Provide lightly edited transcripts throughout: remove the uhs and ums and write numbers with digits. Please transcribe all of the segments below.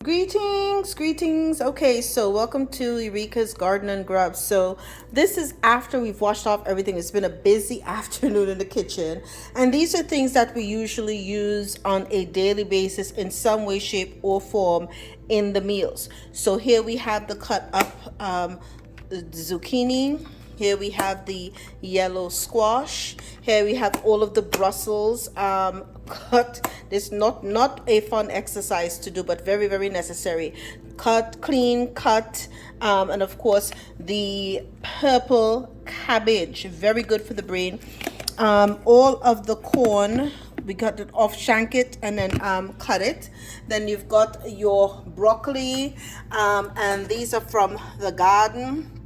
Greetings. Okay, so welcome to Eureka's Garden and Grub. So this is after we've washed off everything. It's been a busy afternoon in the kitchen, and these are things that we usually use on a daily basis in some way, shape, or form in the meals. So here we have the cut up zucchini. Here we have the yellow squash. Here we have all of the Brussels cut. This not a fun exercise to do, but very necessary. Cut, clean, cut, and of course the purple cabbage, very good for the brain. All of the corn, we got it off, shank it, and then cut it. Then you've got your broccoli, and these are from the garden.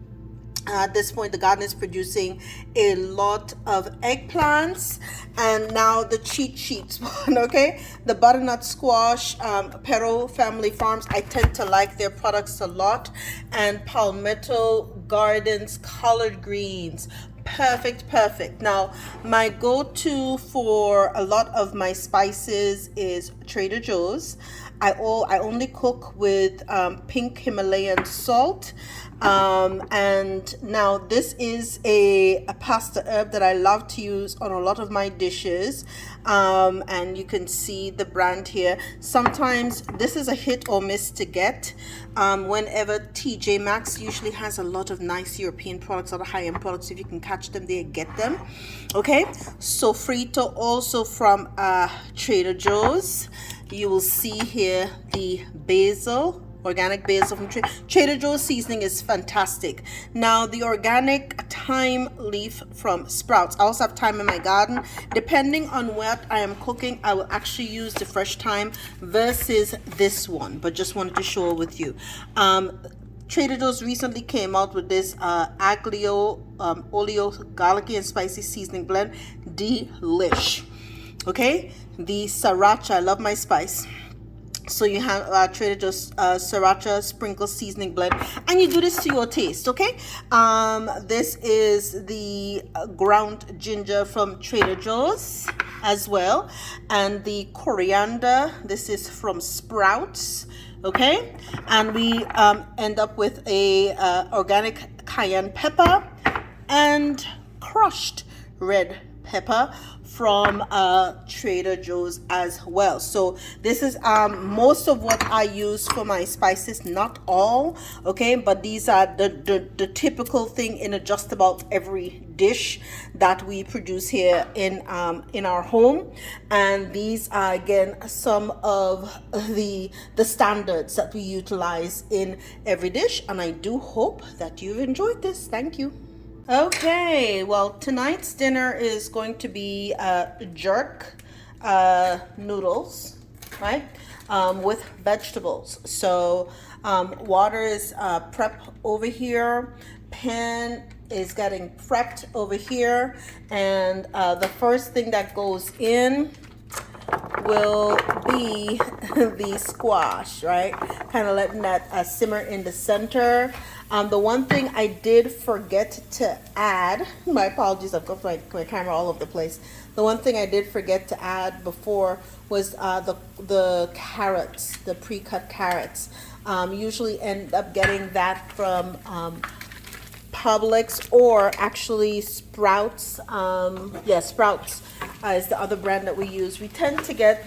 At this point, the garden is producing a lot of eggplants. And now the cheat sheets one, okay? The butternut squash, Pero Family Farms. I tend to like their products a lot. And Palmetto Gardens collard greens. Perfect. Now, my go-to for a lot of my spices is Trader Joe's. I only cook with pink Himalayan salt. And now this is a pasta herb that I love to use on a lot of my dishes. And you can see the brand here. Sometimes this is a hit or miss to get. Whenever TJ Maxx usually has a lot of nice European products or the high-end products. If you can catch them there, get them. Okay, sofrito also from Trader Joe's. You will see here the basil, organic basil from Trader Joe's. Seasoning is fantastic. Now the organic thyme leaf from Sprouts. I also have thyme in my garden. Depending on what I am cooking, I will actually use the fresh thyme versus this one, but just wanted to show it with you. Trader Joe's recently came out with this aglio olio garlicky and spicy seasoning blend. Delish. Okay, the sriracha, I love my spice. So you have Trader Joe's sriracha sprinkle seasoning blend, and you do this to your taste, okay? This is the ground ginger from Trader Joe's as well, and the coriander. This is from Sprouts, okay? And we end up with a organic cayenne pepper and crushed red pepper from Trader Joe's as well. So this is most of what I use for my spices, not all, okay, but these are the typical thing in just about every dish that we produce here in our home. And these are again some of the standards that we utilize in every dish, and I do hope that you've enjoyed this. Thank you. Okay, well, tonight's dinner is going to be jerk noodles, right? With vegetables. So water is prep over here. Pan is getting prepped over here. And the first thing that goes in will be the squash, right? Kind of letting that simmer in the center. The one thing I did forget to add, my apologies, I've got my camera all over the place. The one thing I did forget to add before was the carrots, the pre-cut carrots. Usually end up getting that from Publix or actually Sprouts. Sprouts is the other brand that we use. We tend to get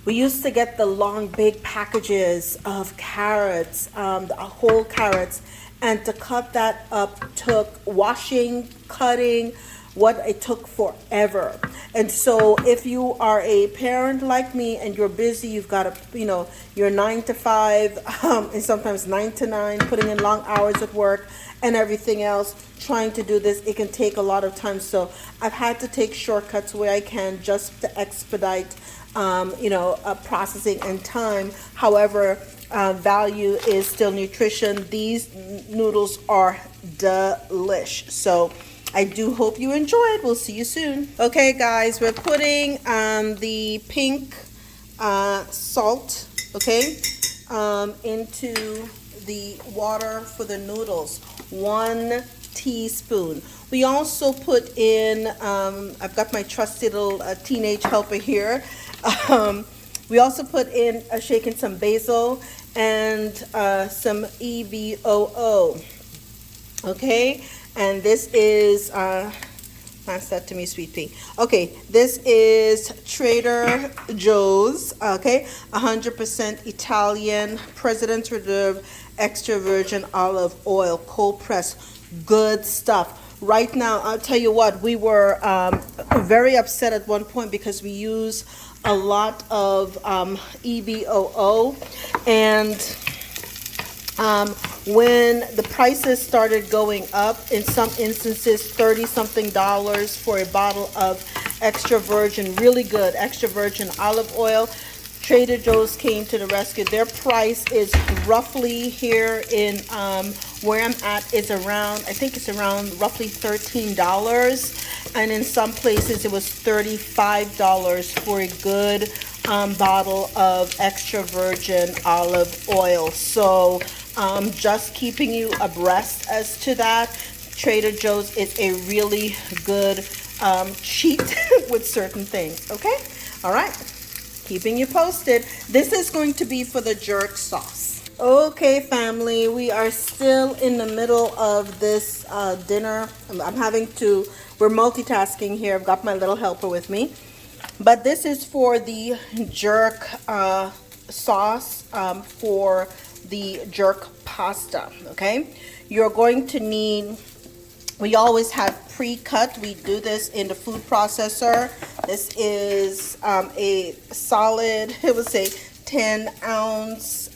we used to get the long big packages of carrots, the whole carrots, and to cut that up took washing, cutting, it took forever. And so if you are a parent like me and you're busy, you've got you're 9 to 5, and sometimes 9 to 9, putting in long hours at work and everything else, trying to do this, it can take a lot of time. So I've had to take shortcuts where I can just to expedite processing and time. However, value is still nutrition. These noodles are delish. So I do hope you enjoyed. We'll see you soon. Okay, guys, we're putting the pink salt, okay, into the water for the noodles. 1 teaspoon. We also put in, I've got my trusty little teenage helper here, We also put in shaken some basil and some EBOO. Okay, and this is pass that to me, sweet pea. Okay, this is Trader Joe's. Okay, 100% Italian President's Reserve extra virgin olive oil, cold press, good stuff. Right now, I'll tell you what, we were very upset at one point because we use a lot of EBOO, and when the prices started going up, in some instances, 30 something dollars for a bottle of extra virgin, really good extra virgin olive oil, Trader Joe's came to the rescue. Their price is roughly here in where I'm at is around, I think it's around roughly $13. And in some places it was $35 for a good bottle of extra virgin olive oil. So just keeping you abreast as to that. Trader Joe's is a really good cheat with certain things. Okay? All right. Keeping you posted. This is going to be for the jerk sauce. Okay, family, we are still in the middle of this dinner. We're multitasking here. I've got my little helper with me. But this is for the jerk sauce for the jerk pasta, okay? You're going to need, we always have pre-cut. We do this in the food processor. This is a solid, it would say 10-ounce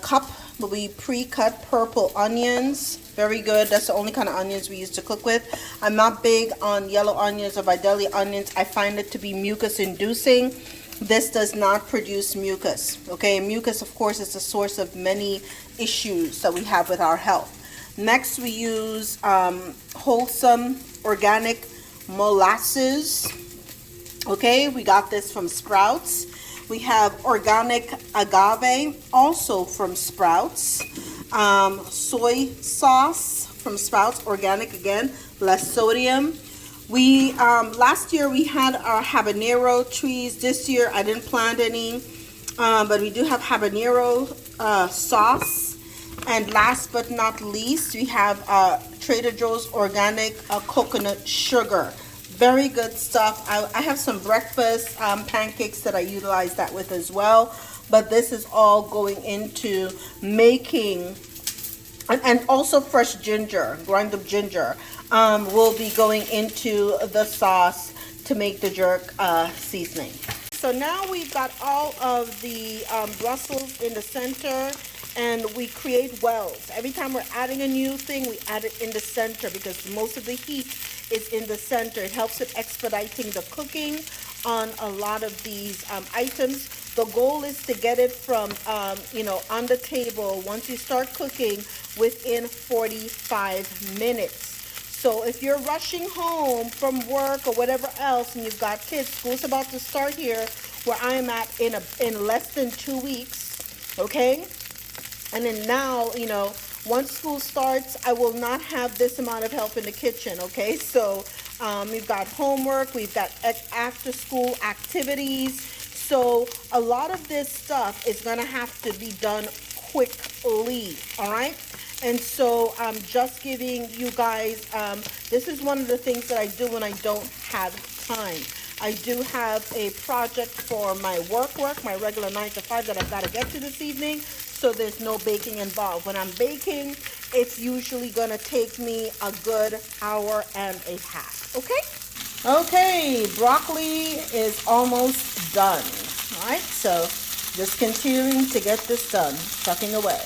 cup. We pre-cut purple onions. Very good. That's the only kind of onions we used to cook with. I'm not big on yellow onions or Vidalia onions. I find it to be mucus inducing. This does not produce mucus. Okay, mucus, of course, is the source of many issues that we have with our health. Next, we use wholesome organic molasses. Okay, we got this from Sprouts. We have organic agave, also from Sprouts. Soy sauce from Sprouts, organic again, less sodium. We last year we had our habanero trees. This year I didn't plant any, but we do have habanero sauce. And last but not least, we have Trader Joe's organic coconut sugar. Very good stuff. I have some breakfast pancakes that I utilize that with as well. But this is all going into making, and also fresh ginger, ground up ginger, will be going into the sauce to make the jerk seasoning. So now we've got all of the Brussels in the center, and we create wells. Every time we're adding a new thing, we add it in the center because most of the heat is in the center. It helps with expediting the cooking on a lot of these items. The goal is to get it from, on the table once you start cooking within 45 minutes. So if you're rushing home from work or whatever else and you've got kids, school's about to start here where I am at in less than 2 weeks, okay? And then now, once school starts, I will not have this amount of help in the kitchen, okay? So we've got homework, we've got after school activities. So a lot of this stuff is gonna have to be done quickly, all right? And so I'm just giving you guys, this is one of the things that I do when I don't have time. I do have a project for my work, my regular 9 to 5 that I've got to get to this evening. So there's no baking involved. When I'm baking, it's usually gonna take me a good hour and a half, okay? Okay, broccoli is almost done. All right, so just continuing to get this done, tucking away.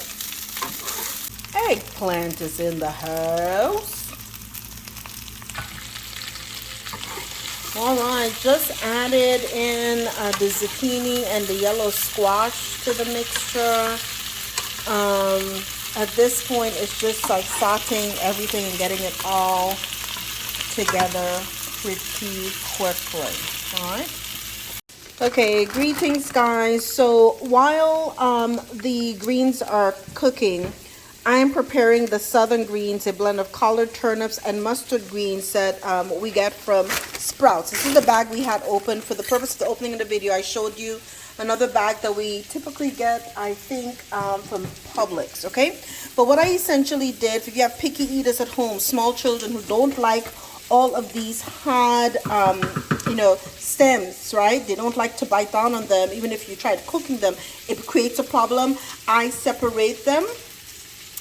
Eggplant is in the house. All right, just added in the zucchini and the yellow squash to the mixture. At this point, it's just like sauteing everything and getting it all together pretty quickly. All right. Okay, greetings, guys. So while the greens are cooking, I am preparing the southern greens, a blend of collard turnips and mustard greens that we get from Sprouts. This is the bag we had open. For the purpose of the opening of the video, I showed you another bag that we typically get, I think, from Publix, okay? But what I essentially did, if you have picky eaters at home, small children who don't like all of these hard, stems, right? They don't like to bite down on them. Even if you tried cooking them, it creates a problem. I separate them,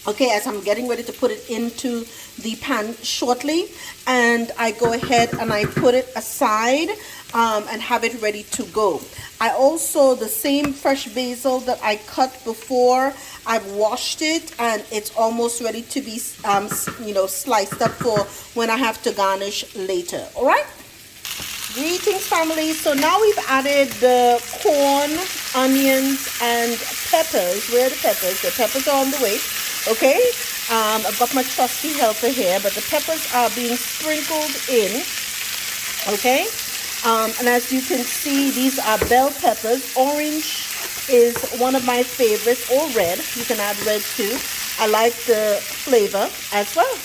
okay, as I'm getting ready to put it into the pan shortly, and I go ahead and I put it aside and have it ready to go. I also, the same fresh basil that I cut before, I've washed it and it's almost ready to be sliced up for when I have to garnish later. All right, greetings family. So now we've added the corn, onions and peppers. Where are the peppers? The peppers are on the way. Okay, I've got my trusty helper here, but the peppers are being sprinkled in. Okay, and as you can see, these are bell peppers. Orange is one of my favorites, or red. You can add red too. I like the flavor as well.